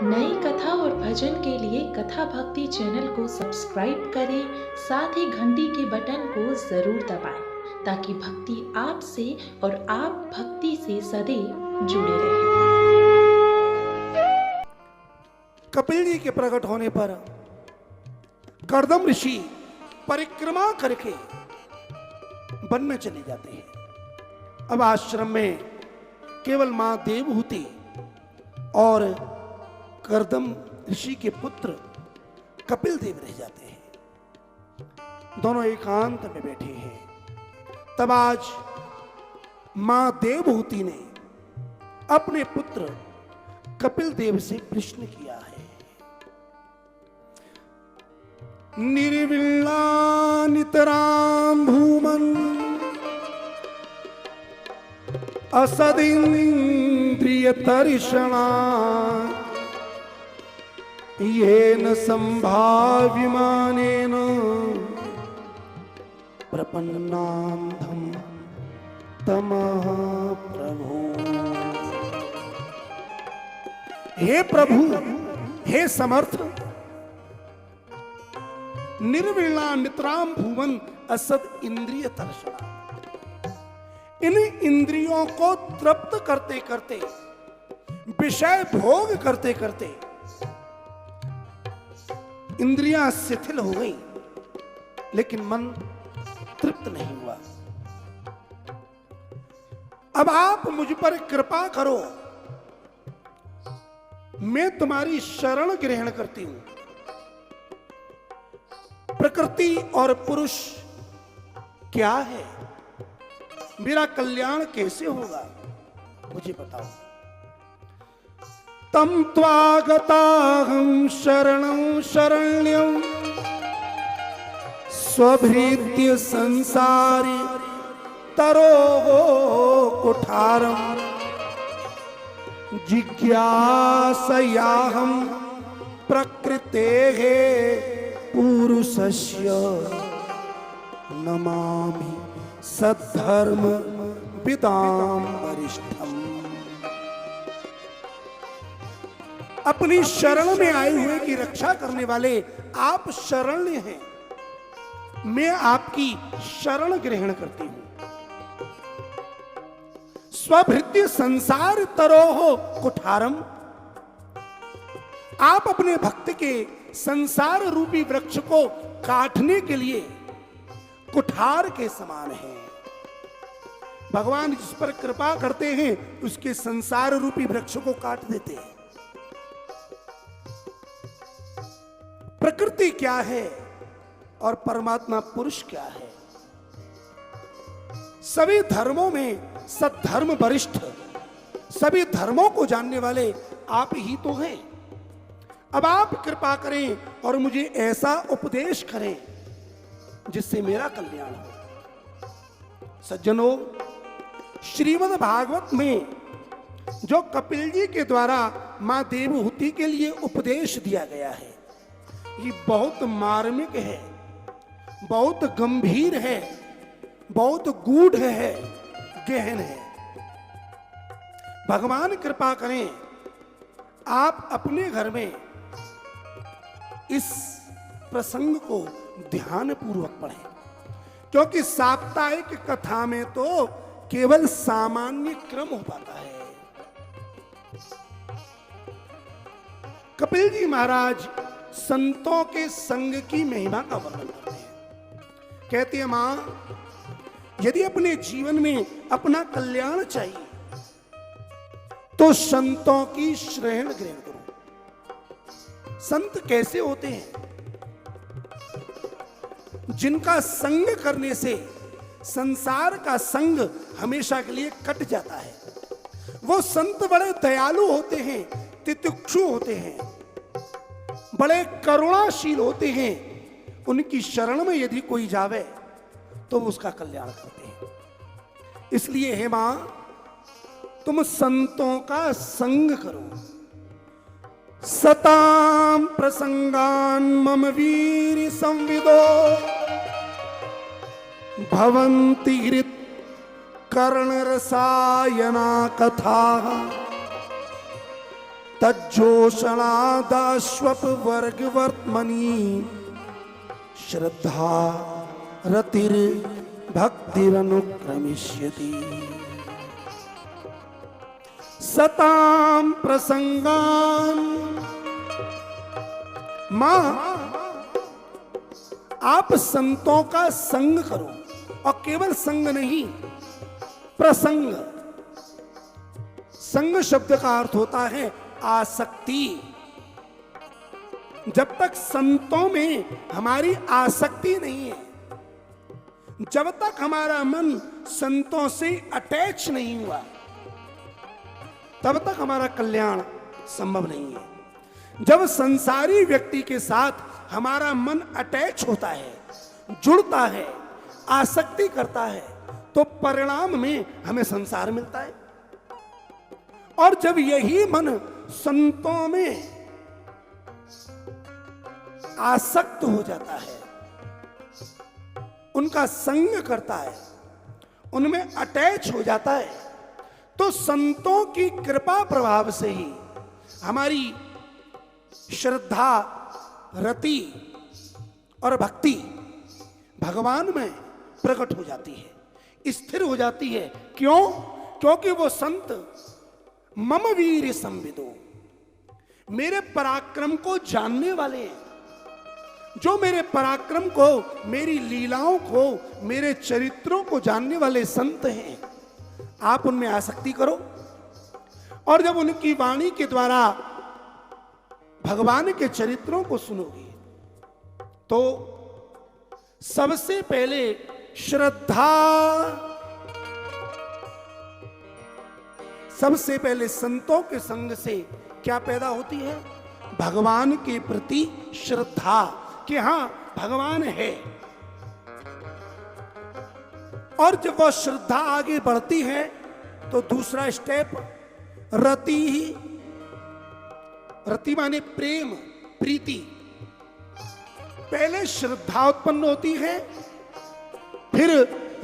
नई कथा और भजन के लिए कथा भक्ति चैनल को सब्सक्राइब करें, साथ ही घंटी के बटन को जरूर दबाएं ताकि भक्ति आपसे और आप भक्ति से सदैव जुड़े रहें। कपिल जी के प्रकट होने पर कर्दम ऋषि परिक्रमा करके वन में चले जाते हैं। अब आश्रम में केवल मां देवहूति और कर्दम ऋषि के पुत्र कपिल देव रह जाते हैं। दोनों एकांत में बैठे हैं। तब आज मां देवहूति ने अपने पुत्र कपिल देव से प्रश्न किया है। निर्विल्ला नितराम भूमन असदिन्द्रिय तर्षणा येन संभाव्यमानेन प्रपन्नांधम तमः प्रभु। हे प्रभु, हे समर्थ, निर्विल्ला नितराम भुवन असद इंद्रिय तर्षणा, इन इंद्रियों को तृप्त करते करते, विषय भोग करते करते इंद्रियां शिथिल हो गई, लेकिन मन तृप्त नहीं हुआ। अब आप मुझ पर कृपा करो, मैं तुम्हारी शरण ग्रहण करती हूं। प्रकृति और पुरुष क्या है, मेरा कल्याण कैसे होगा, मुझे बताओ। तम त्वागताहं शरणं शरण्यं स्वभृत्य संसारी तरोः कुठारं जिज्ञासयाहं प्रकृतेः पुरुषस्य नमामि सद्धर्म विदाम वरिष्ठम। अपनी शरण में आए हुए की रक्षा करने वाले आप शरण्य हैं, मैं आपकी शरण ग्रहण करती हूं। स्वभृत्य संसार तरोह कुठारम, आप अपने भक्त के संसार रूपी वृक्ष को काटने के लिए कुठार के समान हैं। भगवान जिस पर कृपा करते हैं उसके संसार रूपी वृक्ष को काट देते हैं। प्रकृति क्या है और परमात्मा पुरुष क्या है। सभी धर्मों में सद्धर्म वरिष्ठ, सभी धर्मों को जानने वाले आप ही तो हैं। अब आप कृपा करें और मुझे ऐसा उपदेश करें जिससे मेरा कल्याण हो। सज्जनों, श्रीमद् भागवत में जो कपिल जी के द्वारा मां देवहूति के लिए उपदेश दिया गया है, ये बहुत मार्मिक है, बहुत गंभीर है, बहुत गूढ़ है, गहन है। भगवान कृपा करें आप अपने घर में इस प्रसंग को ध्यान पूर्वक पढ़ें, क्योंकि साप्ताहिक कथा में तो केवल सामान्य क्रम हो पाता है। कपिल जी महाराज संतों के संग की महिमा का वर्णन करते हैं। कहते हैं, मां, यदि अपने जीवन में अपना कल्याण चाहिए तो संतों की शरण ग्रहण करो। संत कैसे होते हैं? जिनका संग करने से संसार का संग हमेशा के लिए कट जाता है। वो संत बड़े दयालु होते हैं, तितिक्षु होते हैं, बड़े करुणाशील होते हैं। उनकी शरण में यदि कोई जावे तो उसका कल्याण करते हैं। इसलिए हे मां, तुम संतों का संग करो। सताम प्रसंगान मम वीर संविदो भवन्ति हृत् कर्ण रसायना कथा तज्जोषणादाश्वप वर्ग वर्तमनी श्रद्धा रतिर भक्तिरनुक्रमिष्यति सताम प्रसंगान। मां, आप संतों का संग करो, और केवल संग नहीं, प्रसंग। संग शब्द का अर्थ होता है आसक्ति। जब तक संतों में हमारी आसक्ति नहीं है, जब तक हमारा मन संतों से अटैच नहीं हुआ, तब तक हमारा कल्याण संभव नहीं है। जब संसारी व्यक्ति के साथ हमारा मन अटैच होता है, जुड़ता है, आसक्ति करता है, तो परिणाम में हमें संसार मिलता है। और जब यही मन संतों में आसक्त हो जाता है, उनका संग करता है, उनमें अटैच हो जाता है, तो संतों की कृपा प्रभाव से ही हमारी श्रद्धा, रति और भक्ति भगवान में प्रकट हो जाती है, स्थिर हो जाती है। क्यों? क्योंकि वो संत मम वीर संविदो, मेरे पराक्रम को जानने वाले हैं। जो मेरे पराक्रम को, मेरी लीलाओं को, मेरे चरित्रों को जानने वाले संत हैं, आप उनमें आसक्ति करो। और जब उनकी वाणी के द्वारा भगवान के चरित्रों को सुनोगे, तो सबसे पहले श्रद्धा, सबसे पहले संतों के संग से क्या पैदा होती है? भगवान के प्रति श्रद्धा, कि हां भगवान है। और जब वह श्रद्धा आगे बढ़ती है, तो दूसरा स्टेप रति। रति माने प्रेम, प्रीति। पहले श्रद्धा उत्पन्न होती है, फिर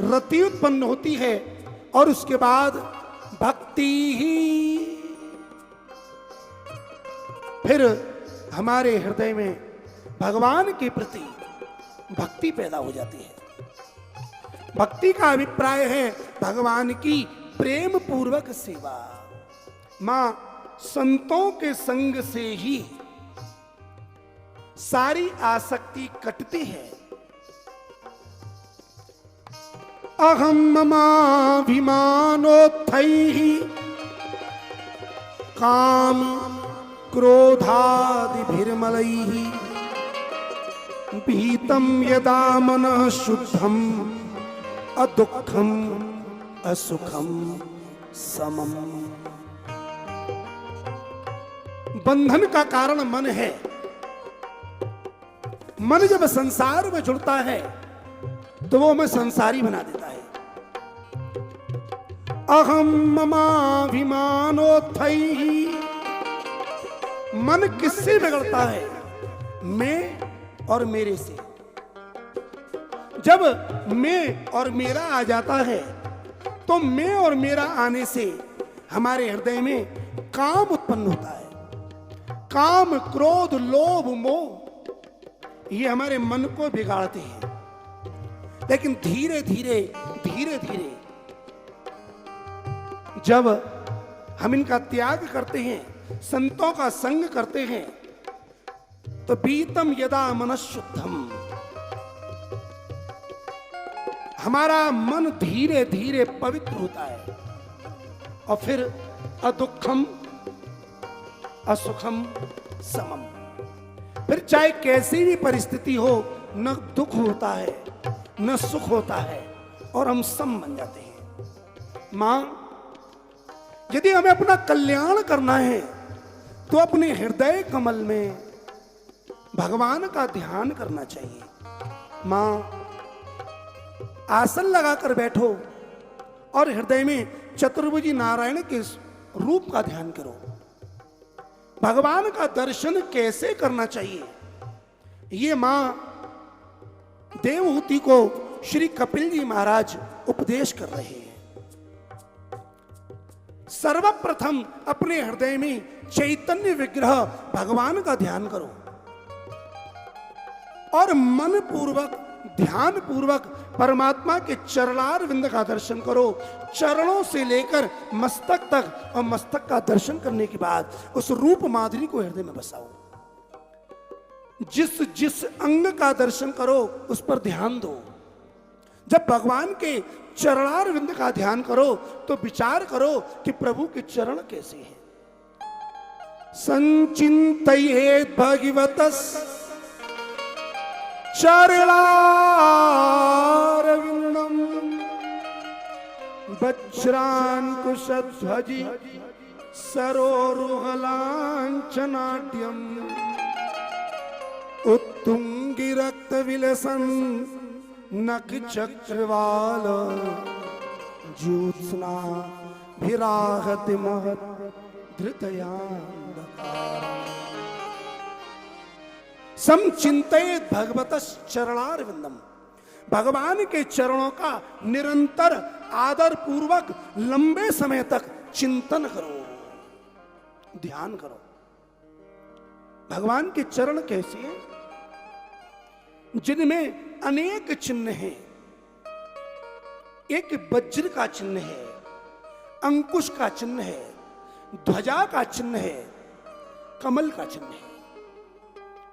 रति उत्पन्न होती है, और उसके बाद भक्ति ही। फिर हमारे हृदय में भगवान के प्रति भक्ति पैदा हो जाती है। भक्ति का अभिप्राय है भगवान की प्रेम पूर्वक सेवा। मां, संतों के संग से ही सारी आसक्ति कटती है। अहम ममाभिमानोत्थैः काम क्रोधादिभिर्मलैः पीतम यदा मनः शुद्धम अदुःखम असुखम समम। बंधन का कारण मन है। मन जब संसार में जुड़ता है, तो वो हमें संसारी बना देता है। अहम ममाभिमानोत्थैः, मन किससे बिगड़ता है? मैं और मेरे से। जब मैं और मेरा आ जाता है, तो मैं और मेरा आने से हमारे हृदय में काम उत्पन्न होता है। काम, क्रोध, लोभ, मोह, ये हमारे मन को बिगाड़ते हैं। लेकिन धीरे धीरे धीरे धीरे जब हम इनका त्याग करते हैं, संतों का संग करते हैं, तो बीतम यदा मनःशुद्धम, हमारा मन धीरे धीरे पवित्र होता है। और फिर अदुःखम असुखम समम, फिर चाहे कैसी भी परिस्थिति हो, न दुख होता है न सुख होता है, और हम सम बन जाते हैं। मां, यदि हमें अपना कल्याण करना है, तो अपने हृदय कमल में भगवान का ध्यान करना चाहिए। मां, आसन लगाकर बैठो और हृदय में चतुर्भुजी नारायण के रूप का ध्यान करो। भगवान का दर्शन कैसे करना चाहिए, ये मां देवहूति को श्री कपिल जी महाराज उपदेश कर रहे हैं। सर्वप्रथम अपने हृदय में चैतन्य विग्रह भगवान का ध्यान करो और मन पूर्वक ध्यान पूर्वक परमात्मा के चरणार विंद का दर्शन करो। चरणों से लेकर मस्तक तक और मस्तक का दर्शन करने के बाद उस रूप माधुरी को हृदय में बसाओ। जिस जिस अंग का दर्शन करो उस पर ध्यान दो। जब भगवान के चरणार विंद का ध्यान करो तो विचार करो कि प्रभु के चरण कैसे हैं। संचिन्तयेत् भगवतस् चरणारविन्दम् वज्राङ्कुशध्वजि सरोरुहलाञ्छनाट्यम् उत्तुङ्गिरक्तविलसन् नखचक्रवाल ज्योत्स्ना विराहति महत् धृतयान्धकार। समचिन्तयेत् भगवतस् चरणारविन्दम्, भगवान के चरणों का निरंतर आदर पूर्वक लंबे समय तक चिंतन करो, ध्यान करो। भगवान के चरण कैसे हैं? जिनमें अनेक चिन्ह हैं। एक वज्र का चिन्ह है, अंकुश का चिन्ह है, ध्वजा का चिन्ह है, कमल का चिन्ह है।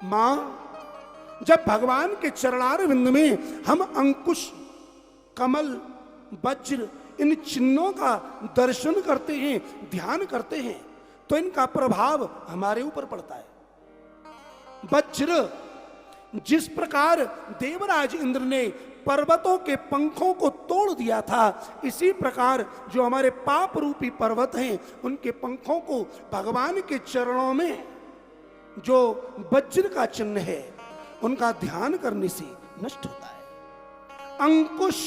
मां, जब भगवान के चरणारविंद में हम अंकुश, कमल, वज्र इन चिन्हों का दर्शन करते हैं, ध्यान करते हैं, तो इनका प्रभाव हमारे ऊपर पड़ता है। वज्र जिस प्रकार देवराज इंद्र ने पर्वतों के पंखों को तोड़ दिया था, इसी प्रकार जो हमारे पाप रूपी पर्वत हैं उनके पंखों को भगवान के चरणों में जो वज्र का चिन्ह है उनका ध्यान करने से नष्ट होता है। अंकुश,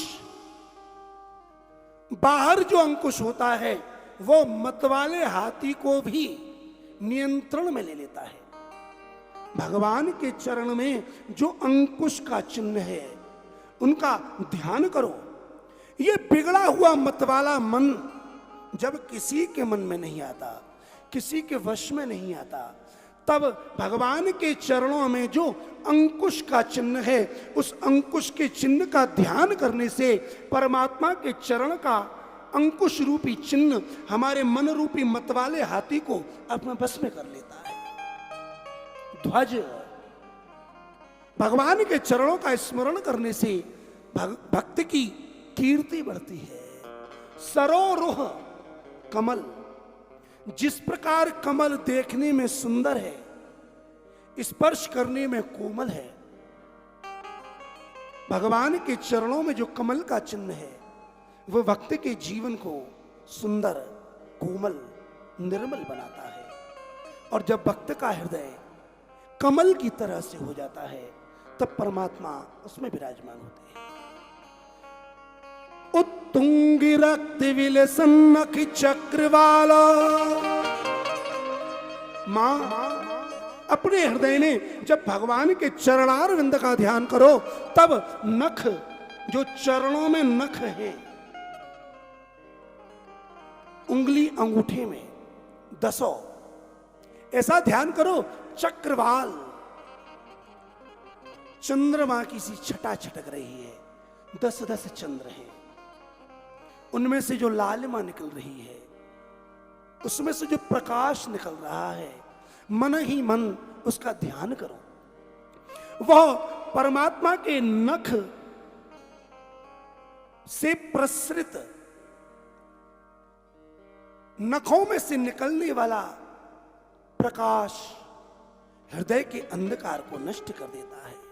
बाहर जो अंकुश होता है वो मतवाले हाथी को भी नियंत्रण में ले लेता है। भगवान के चरण में जो अंकुश का चिन्ह है उनका ध्यान करो। ये बिगड़ा हुआ मतवाला मन जब किसी के मन में नहीं आता, किसी के वश में नहीं आता, तब भगवान के चरणों में जो अंकुश का चिन्ह है उस अंकुश के चिन्ह का ध्यान करने से परमात्मा के चरण का अंकुश रूपी चिन्ह हमारे मन रूपी मतवाले हाथी को अपने बस में कर लेता है। ध्वज, भगवान के चरणों का स्मरण करने से भक्त की कीर्ति बढ़ती है। सरोरुह, कमल, जिस प्रकार कमल देखने में सुंदर है, स्पर्श करने में कोमल है, भगवान के चरणों में जो कमल का चिन्ह है वो भक्त के जीवन को सुंदर, कोमल, निर्मल बनाता है। और जब भक्त का हृदय कमल की तरह से हो जाता है तब परमात्मा उसमें विराजमान होते हैं। उत्तुंगी रक्त विलसन नख चक्रवाला। मां, अपने हृदय में जब भगवान के चरणार विंद का ध्यान करो तब नख, जो चरणों में नख है, उंगली अंगूठे में 10 ऐसा ध्यान करो। चक्रवाल, चंद्रमा की सी छटा छटक रही है, 10 चंद्र हैं, उनमें से जो लालिमा निकल रही है, उसमें से जो प्रकाश निकल रहा है, मन ही मन उसका ध्यान करो। वह परमात्मा के नख से प्रसृत, नखों में से निकलने वाला प्रकाश हृदय के अंधकार को नष्ट कर देता है।